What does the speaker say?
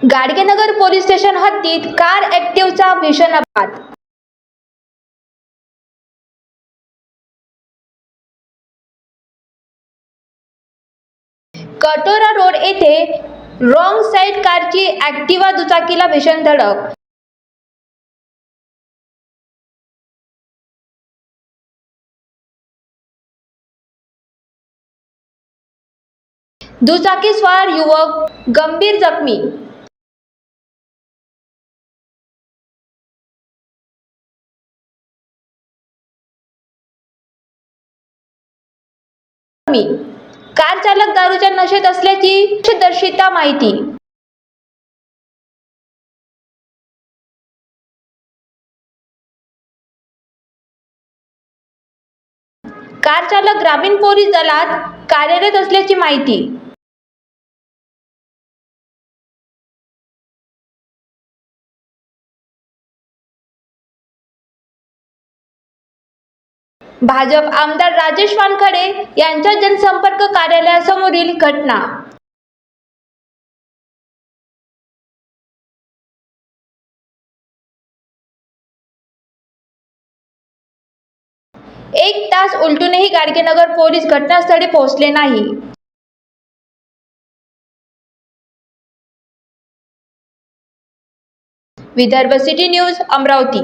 Gadgenagar police station हद्दीत car ॲक्टिव्हाचा भीषण अपघात। कटोरा रोड येथे रॉंग साइड कारची ॲक्टिव्हा दुचाकीला भीषण धडक। दुचाकी स्वार युवक गंभीर जखमी। कार चालक दारूच्या नशेत असल्याची प्रत्यक्षदर्शींची माहिती। कार चालक ग्रामीण पोलीस दलात कार्यरत असल्याची माहिती। भाजप आमदार राजेश वानखडे यांच्या जनसंपर्क कार्यालयासमोरील घटना। एक तास उलटूनही गाडगेनगर पोलीस घटनास्थळी पोहोचले नाही। Vidarbha city news, Amravati.